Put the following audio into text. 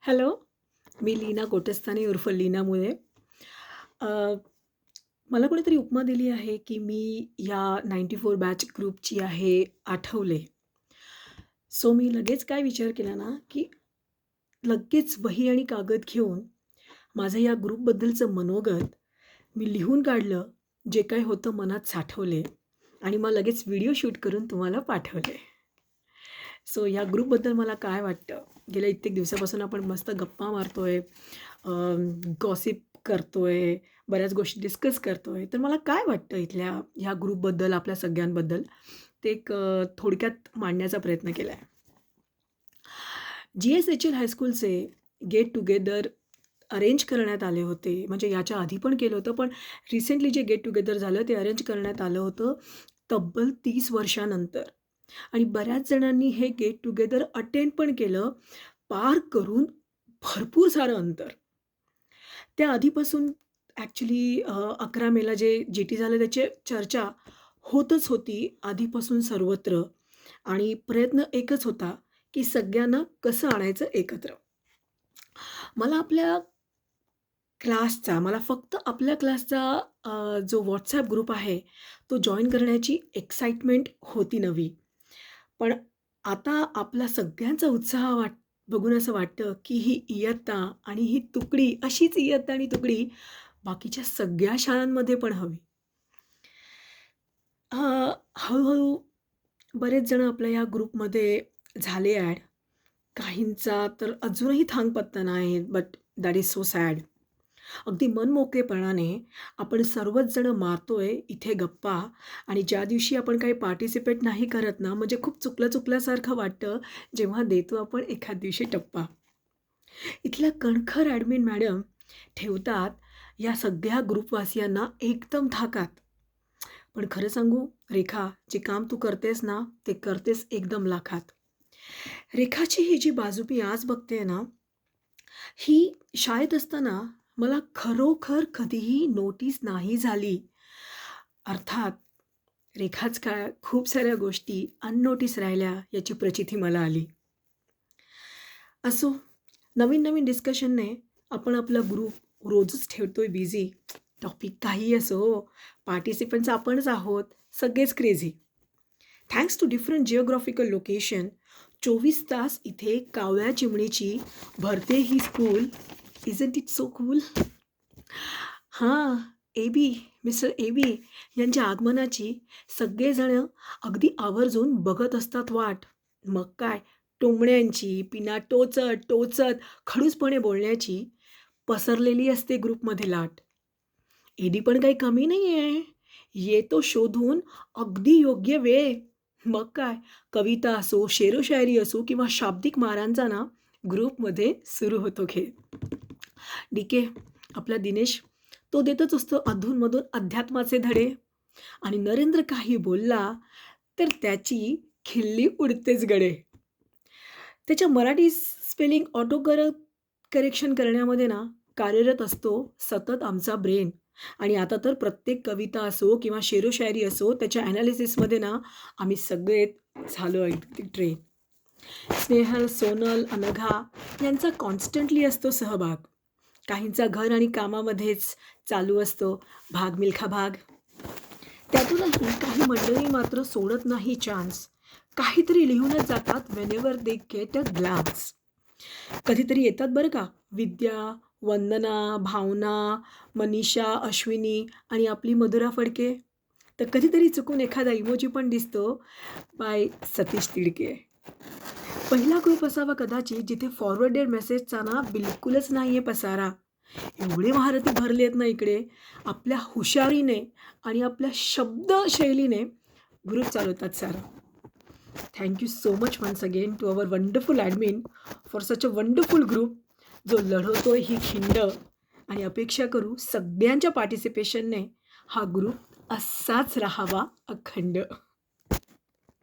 Hello, मी लीना कोटस्थाने उर्फ लीना मुळे. अ, मला कोणीतरी उपमा दिली आहे, की मी या 94 बॅच ग्रुपची आहे आठवले. सो मी लगेच काय विचार केला ना, की लगेच वही आणि कागद घेऊन माझं या ग्रुपबद्दलचं मनोगत मी लिहून काढलं, जे काही होतं मनात साठवले आणि मग लगेच व्हिडिओ शूट करून तुम्हाला पाठवले. सो या ग्रुपबद्दल मला काय वाटतं? गेल्या कित्येक दिवसापासून आपण मस्त गप्पा मारतोय, गॉसिप करतोय, बऱ्याच गोष्टी डिस्कस करतोय. तर मला काय वाटतं इथल्या ह्या ग्रुपबद्दल, आपल्या सगळ्यांबद्दल, ते एक थोडक्यात मांडण्याचा प्रयत्न केला आहे. जी-एस-एच-एल हायस्कूलचे गेट टुगेदर अरेंज करण्यात आले होते. म्हणजे याच्या आधी पण केलं होतं, पण रिसेंटली जे गेट टुगेदर झालं ते अरेंज करण्यात आलं होतं तब्बल 30 वर्षानंतर. आणि बऱ्याच जणांनी हे गेट टुगेदर अटेंड पण केलं, पार करून भरपूर सारं अंतर. त्या आधीपासून ॲक्चुअली 11 मेला जे जी-टी झालं त्याची चर्चा होतच होती आधीपासून सर्वत्र आणि प्रयत्न एकच होता, की सगळ्यांना कसं आणायचं एकत्र. मला मला फक्त आपल्या क्लासचा जो WhatsApp ग्रुप आहे, तो जॉइन करण्याची एक्साईटमेंट होती नवी. पण आता आपला सगळ्यांचा उत्साह बघून असं वाटतं, की ही इयत्ता आणि ही तुकडी अशीच इयत्ता आणि तुकडी बाकीच्या सगळ्या शाळांमध्ये पण हवी. अ, हळू-हळू बरेच जण आपल्या या ग्रुपमध्ये झाले ॲड. काहींचा तर अजूनही थांगपत्ता नाही, but that is so sad. अगदी मनमोकळेपणाने आपण सर्वच जण मारतोय इथे गप्पा आणि ज्या दिवशी आपण काही पार्टिसिपेट नाही करत ना, म्हणजे खूप चुकल्यासारखं वाटतं, जेव्हा देतो आपण एखाद दिवशी टप्पा. इथल्या कणखर ॲडमिन मॅडम ठेवतात या सगळ्या ग्रुपवासियांना एकदम धाकात. पण खरं सांगू रेखा, जे काम तू करतेस ना, ते करतेस एकदम लाखात. रेखाची ही जी बाजू मी आज बघतेय ना, ही शाळेत असताना मला खरोखर कधीही नोटीस नाही झाली. अर्थात रेखाच काय खूप साऱ्या गोष्टी अननोटीस राहिल्या याची प्रचिती मला आली. असो, नवीन-नवीन डिस्कशनने आपण आपला ग्रुप रोजच ठेवतोय बिझी. टॉपिक काहीही असो, पार्टिसिपंट्स आपणच आहोत, सगळेच crazy. Thanks to different geographical location 24 तास इथे कावळ्या चिमणीची भरते ही school. Isn't it so cool? हां, ए-बी, मिस्टर ए-बी यांच्या आगमनाची सगळेजण अगदी आवर्जून बघत असतात वाट. मग काय टोमण्यांची, पिना टोचत खडूसपणे बोलण्याची पसरलेली असते ग्रुपमध्ये लाट. एडी पण काही कमी नाहीये. येतो शोधून अगदी योग्य वेळ. मग काय कविता असो, शेरोशायरी असो किंवा शाब्दिक मारांचा ना ग्रुपमध्ये सुरू होतो खेळ. डी-के आपला दिनेश तो देतच असतो अधूनमधून अध्यात्माचे धडे आणि नरेंद्र काही बोलला तर त्याची खिल्ली उडतेच गडे. त्याच्या मराठी स्पेलिंग करेक्शन करण्यामध्ये ना कार्यरत असतो सतत आमचा ब्रेन आणि आता तर प्रत्येक कविता असो किंवा शेरोशायरी असो त्याच्या ॲनालिसिसमध्ये ना आम्ही सगळे झालो अगदी ट्रेन. स्नेहल, सोनल, अनघा यांचा कॉन्स्टंटली असतो सहभाग. काहींचा घर आणि कामामध्येच चालू असतो भाग मिल्खा भाग. त्यातूनही काही मंडळी मात्र सोडत नाही चान्स. काहीतरी लिहूनच जातात whenever they get a glance. कधीतरी येतात बरं का विद्या, वंदना, भावना, मनीषा, अश्विनी आणि आपली मधुरा फडके. तर कधीतरी चुकून एखादा इमोजी पण दिसतो बाय सतीश तिडके. पहिला ग्रुप असावा कदाचित जिथे फॉरवर्डेड मेसेजचा ना बिलकुलच नाहीये पसारा. एवढे महारथी भरले आहेत ना इकडे, आपल्या हुशारीने आणि आपल्या शब्दशैलीने ग्रुप चालवतात सारा. Thank you so much once again to our wonderful admin for such a wonderful group जो लढवतोय ही खिंड आणि अपेक्षा करू सगळ्यांच्या पार्टिसिपेशनने हा ग्रुप असाच राहावा अखंड.